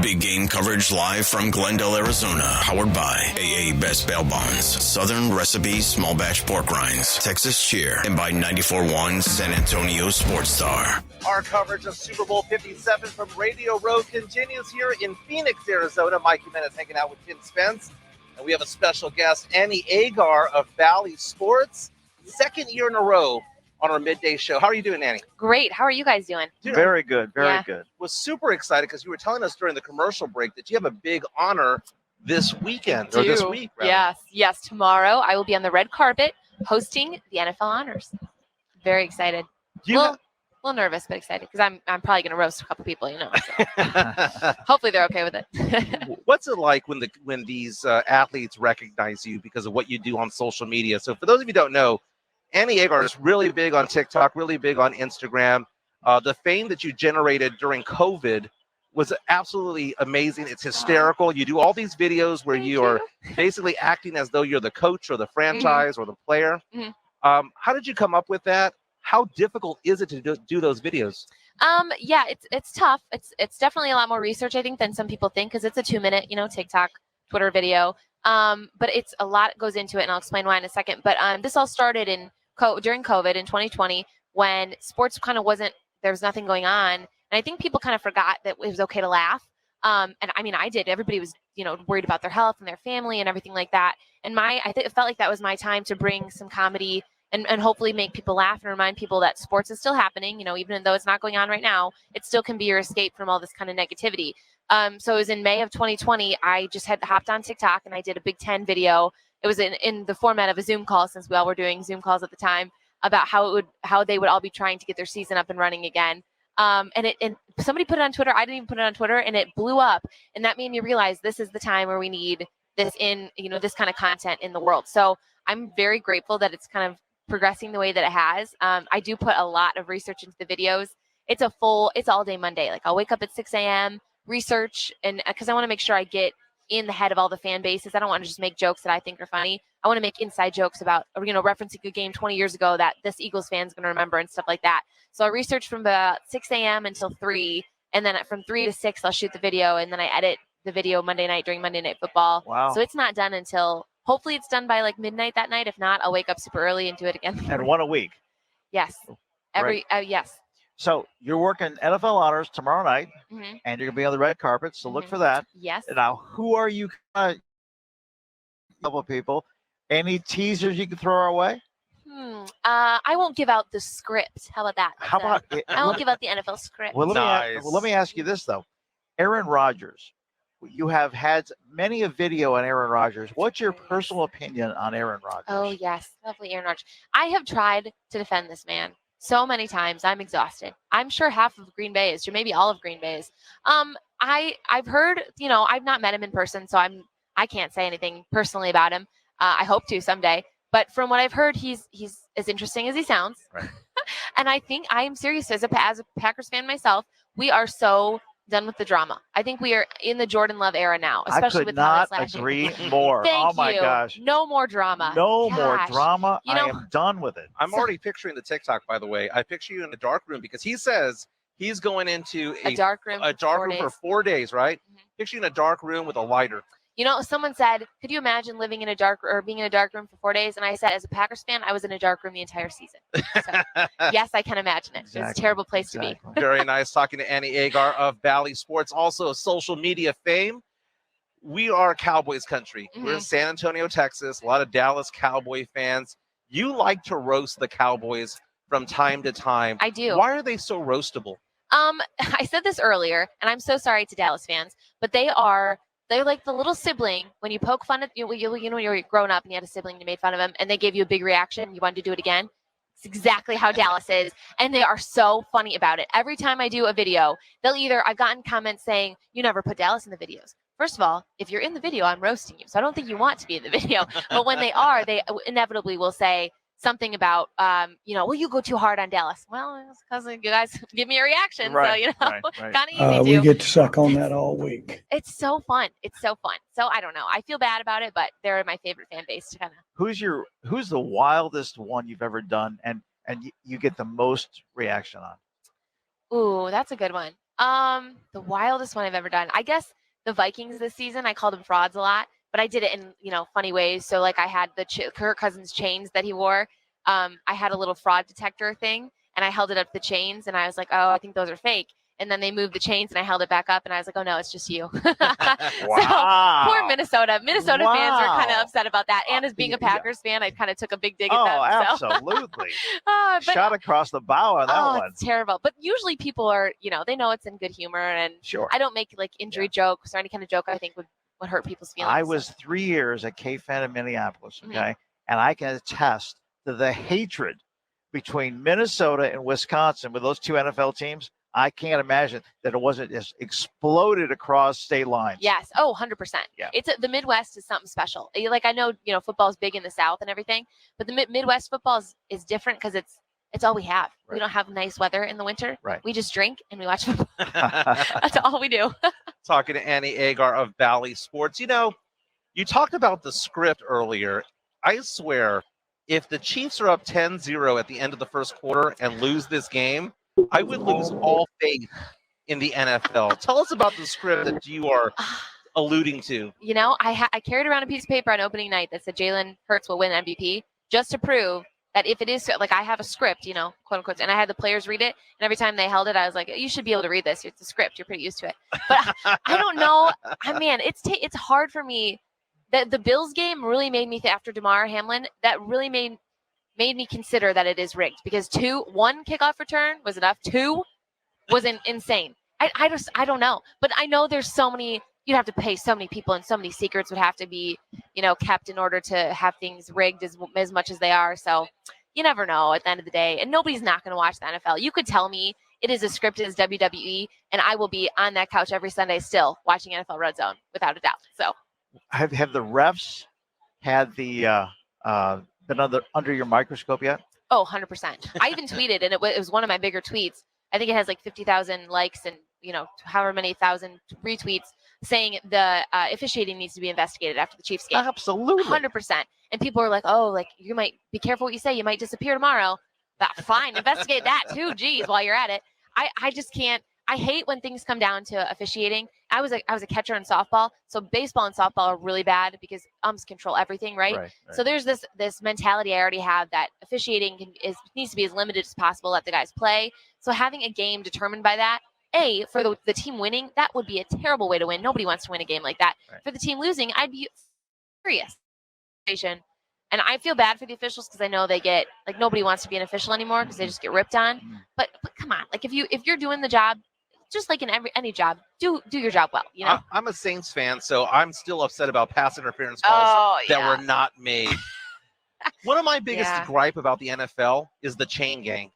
Big game coverage live from Glendale, Arizona. Powered by AA Best Bail Bonds, Southern Recipe Small Batch Pork Rinds, Texas Cheer, and by 94.1 San Antonio Sports Star. Our coverage of Super Bowl 57 from Radio Row continues here in Phoenix, Arizona. Mike Jimenez hanging out with Tim Spence. And we have a special guest, Annie Agar of Valley Sports. Second year in a row on our midday show. How are you doing, Annie? Great. How are you guys doing? Very good. Very good. Was super excited because you were telling us during the commercial break that you have a big honor this weekend, or this week, rather. Yes. Tomorrow I will be on the red carpet hosting the NFL honors. Very excited. A little nervous, but excited because I'm probably going to roast a couple people, So. Hopefully they're okay with it. What's it like when these athletes recognize you because of what you do on social media? So for those of you who don't know, Annie Agar is really big on TikTok, really big on Instagram. The fame that you generated during COVID was absolutely amazing. It's hysterical. You do all these videos where you are basically acting as though you're the coach or the franchise or the player. How did you come up with that? How difficult is it to do those videos? Yeah, it's tough. It's definitely a lot more research, I think, than some people think, because it's a 2-minute, TikTok, Twitter video. But it's a lot goes into it, and I'll explain why in a second. But this all started during COVID in 2020, when sports kind of there was nothing going on. And I think people kind of forgot that it was okay to laugh. And I mean, I did. Everybody was, worried about their health and their family and everything like that. And it felt like that was my time to bring some comedy and hopefully make people laugh and remind people that sports is still happening. Even though it's not going on right now, it still can be your escape from all this kind of negativity. So it was in May of 2020, I just had hopped on TikTok and I did a Big Ten video. It was in the format of a Zoom call, since we all were doing Zoom calls at the time, about how they would all be trying to get their season up and running again. And somebody put it on Twitter. I didn't even put it on Twitter, and it blew up. And that made me realize this is the time where we need this this kind of content in the world. So I'm very grateful that it's kind of progressing the way that it has. I do put a lot of research into the videos. It's all day Monday. Like, I'll wake up at 6 a.m., research, and because I want to make sure I get in the head of all the fan bases. I don't want to just make jokes that I think are funny. I want to make inside jokes about, referencing a game 20 years ago that this Eagles fan's going to remember and stuff like that. So I research from about 6 a.m. until 3, and then from 3 to 6, I'll shoot the video, and then I edit the video Monday night during Monday Night Football. Wow. So it's not done until, hopefully it's done by like midnight that night. If not, I'll wake up super early and do it again. And one a week. Yes. Yes. So you're working NFL honors tomorrow night, and you're going to be on the red carpet, so look for that. Yes. Now, who are you? A couple of people. Any teasers you can throw our way? I won't give out the script. How about that? How about I won't give out the NFL script. Well, let me ask you this, though. Aaron Rodgers. You have had many a video on Aaron Rodgers. What's your personal opinion on Aaron Rodgers? Oh, yes. Lovely Aaron Rodgers. I have tried to defend this man so many times. I'm exhausted. I'm sure half of Green Bay is, or maybe all of Green Bay is. I've heard, I've not met him in person, so I can't say anything personally about him. I hope to someday. But from what I've heard, he's as interesting as he sounds. Right. And I think I am serious as a Packers fan myself. We are so done with the drama. I think we are in the Jordan Love era now, especially with how this last agree more. Thank oh my you. Gosh. No more drama. No more drama. I am done with it. I'm already picturing the TikTok, by the way. I picture you in a dark room because he says he's going into a dark room for 4 days, right? Picture you in a dark room with a lighter. Someone said, could you imagine living in a dark or being in a dark room for 4 days? And I said, as a Packers fan, I was in a dark room the entire season. So, yes, I can imagine it. It's a terrible place to be. Very nice talking to Annie Agar of Valley Sports, also a social media fame. We are Cowboys country. We're in San Antonio, Texas. A lot of Dallas Cowboy fans. You like to roast the Cowboys from time to time. I do. Why are they so roastable? I said this earlier, and I'm so sorry to Dallas fans, but they're like the little sibling when you poke fun at when you were growing up and you had a sibling and you made fun of him and they gave you a big reaction and you wanted to do it again. It's exactly how Dallas is, and they are so funny about it. Every time I do a video, I've gotten comments saying, you never put Dallas in the videos. First of all, if you're in the video, I'm roasting you, so I don't think you want to be in the video. But when they are, they inevitably will say something about, well, you go too hard on Dallas. Well, it's because you guys give me a reaction. Right, So, right. kind of easy to. We get to suck on that all week. It's so fun. So I don't know. I feel bad about it, but they're my favorite fan base to kind of. Who's the wildest one you've ever done and you get the most reaction on? Ooh, that's a good one. The wildest one I've ever done. I guess the Vikings this season, I called them frauds a lot, but I did it in, funny ways. So like I had the Kirk Cousins chains that he wore. I had a little fraud detector thing and I held it up to the chains and I was like, oh, I think those are fake. And then they moved the chains and I held it back up and I was like, oh no, it's just you. Wow. So poor Minnesota. Minnesota fans are kind of Wow. upset about that. And as being a Yeah. Packers fan, I kind of took a big dig at Oh, them. So. absolutely. But, Shot across the bow on that one. It's terrible. But usually people are, they know it's in good humor and Sure. I don't make like injury jokes or any kind of joke I think would hurt people's feelings. I was 3 years at KFan in Minneapolis, okay? Mhm. And I can attest to the hatred between Minnesota and Wisconsin with those two NFL teams. I can't imagine that it wasn't just exploded across state lines. Yes. Oh, 100%. Yeah. The Midwest is something special. Like I know, football is big in the South and everything, but the Midwest football is different because it's all we have. Right. We don't have nice weather in the winter. Right. We just drink and we watch football. That's all we do. Talking to Annie Agar of Valley Sports. You talked about the script earlier. I swear, if the Chiefs are up 10-0 at the end of the first quarter and lose this game, I would lose all faith in the NFL. Tell us about the script that you are alluding to. I carried around a piece of paper on opening night that said Jalen Hurts will win MVP just to prove that if it is like I have a script, quote unquote, and I had the players read it, and every time they held it, I was like, you should be able to read this. It's a script. You're pretty used to it. But I don't know. It's hard for me. The Bills game really made me after Damar Hamlin. That really made me consider that it is rigged because one kickoff return was enough. Two was insane. I don't know, but I know there's so many. You'd have to pay so many people, and so many secrets would have to be, kept in order to have things rigged as much as they are. So you never know at the end of the day, and nobody's not going to watch the NFL. You could tell me it is as scripted as WWE, and I will be on that couch every Sunday still watching NFL Red Zone without a doubt. So Have the refs had the been under your microscope yet? Oh, 100%. I even tweeted, and it was one of my bigger tweets. I think it has like 50,000 likes and, however many thousand retweets saying the officiating needs to be investigated after the Chiefs game. Absolutely. 100%. And people are like, oh, like you might be careful what you say. You might disappear tomorrow. Fine. Investigate that too. Geez, while you're at it. I just can't. I hate when things come down to officiating. I was a catcher in softball. So baseball and softball are really bad because umps control everything, right? So there's this mentality I already have that officiating needs to be as limited as possible, let the guys play. So having a game determined by that, for the team winning, that would be a terrible way to win. Nobody wants to win a game like that. Right. For the team losing, I'd be furious. And I feel bad for the officials because I know they get nobody wants to be an official anymore because they just get ripped on. But come on, if you're doing the job, just like in any job, do your job well. I'm a Saints fan, so I'm still upset about pass interference calls that were not made. One of my biggest gripe about the NFL is the chain gang.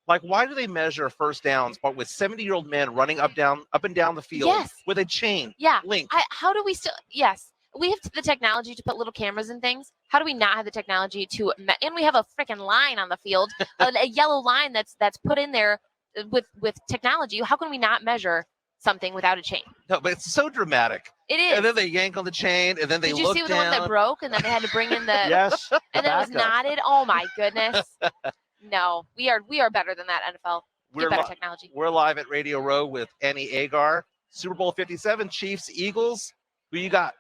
Like, why do they measure first downs but with 70-year-old men running up and down the field with a chain link? How do we still? Yes, we have the technology to put little cameras and things. How do we not have the technology to? And we have a freaking line on the field, a yellow line that's put in there with technology. How can we not measure something without a chain? No, but it's so dramatic. It is. And then they yank on the chain, and then they look down. Did you see the one that broke, and then they had to bring in the yes, and then it was knotted? Oh my goodness! No, we are better than that. NFL, get better technology. We're live at Radio Row with Annie Agar. Super Bowl 57, Chiefs, Eagles. Who you got?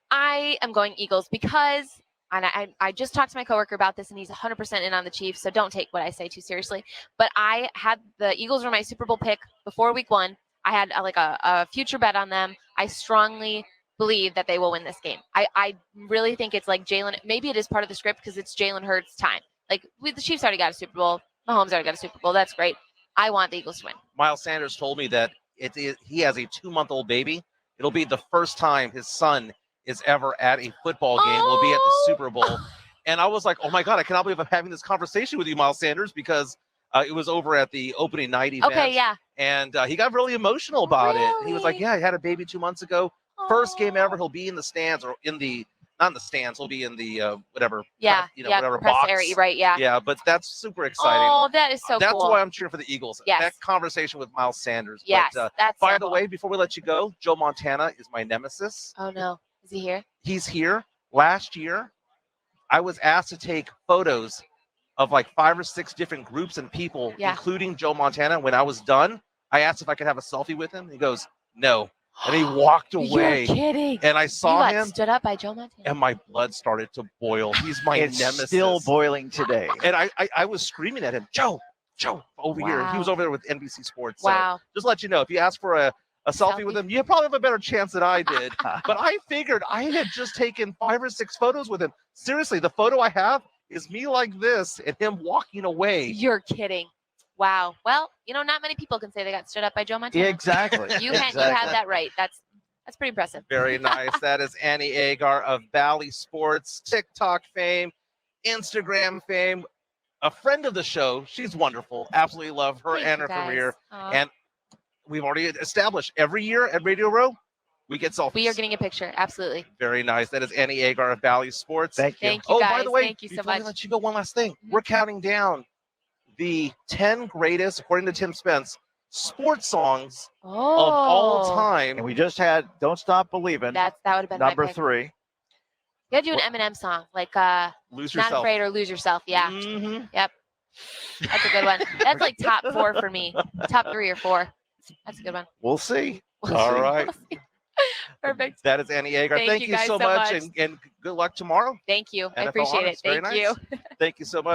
I am going Eagles because. And I just talked to my coworker about this, and he's 100% in on the Chiefs, so don't take what I say too seriously. But I had the Eagles were my Super Bowl pick before week 1. I had a future bet on them. I strongly believe that they will win this game. I really think it's like Jalen. Maybe it is part of the script because it's Jalen Hurts' time. The Chiefs already got a Super Bowl. Mahomes already got a Super Bowl. That's great. I want the Eagles to win. Miles Sanders told me that he has a 2-month-old baby. It'll be the first time his son is ever at a football game, will be at the Super Bowl. And I was like, oh my God, I cannot believe I'm having this conversation with you, Miles Sanders, because it was over at the opening night event. Okay, yeah. And he got really emotional about it. He was like, yeah, I had a baby 2 months ago. First game ever, he'll be in the stands or not in the stands, he'll be in the whatever. Whatever press box. area, right, yeah. Yeah, but that's super exciting. Oh, that is so That's cool. why I'm cheering for the Eagles. Yes. That conversation with Miles Sanders. Yes, But, that's by so the cool. way, before we let you go, Joe Montana is my nemesis. Oh, no. Is he here? He's here. Last year, I was asked to take photos of 5 or 6 different groups and people, including Joe Montana. When I was done, I asked if I could have a selfie with him. He goes, no. And he walked away. You're kidding. And I saw you got him, stood up by Joe Montana. and my blood started to boil. He's my It's nemesis. still boiling today. And I was screaming at him, Joe, over here. He was Wow. over there with NBC Sports. Wow. So just let you know, if you ask for a selfie with Selfie? him, you probably have a better chance than I did. But I figured I had just taken 5 or 6 photos with him. Seriously, the photo I have is me like this and him walking away. You're kidding. Wow. Well, not many people can say they got stood up by Joe Montana. Exactly. You had that right. That's pretty impressive. Very nice. That is Annie Agar of Bally Sports, TikTok fame, Instagram fame, a friend of the show. She's wonderful. Absolutely love her Thank and you, her guys. career. Aw. And we've already established every year at Radio Row, we get selfies. We are getting a picture. Absolutely. Very nice. That is Annie Agar of Bally Sports. Thank you. Thank you, Oh, guys. by the way, Thank you so before I much. let you go, one last thing. Mhm. We're counting down the 10 greatest, according to Tim Spence, sports songs Oh. of all And time. we just had "Don't Stop Believing," That would have been number my pick. 3. You gotta do an Eminem song, like Lose Not yourself. Afraid or Lose Yourself. Yeah. Mhm. That's a good one. That's like top 4 for me. Top 3 or 4. That's a good one. We'll see. We'll All see. right. We'll see. Perfect. That is Annie Agar. Thank you you guys so so much, much. and good luck tomorrow. Thank you. I NFL appreciate honors. it. Very Thank you. nice. Thank you so much.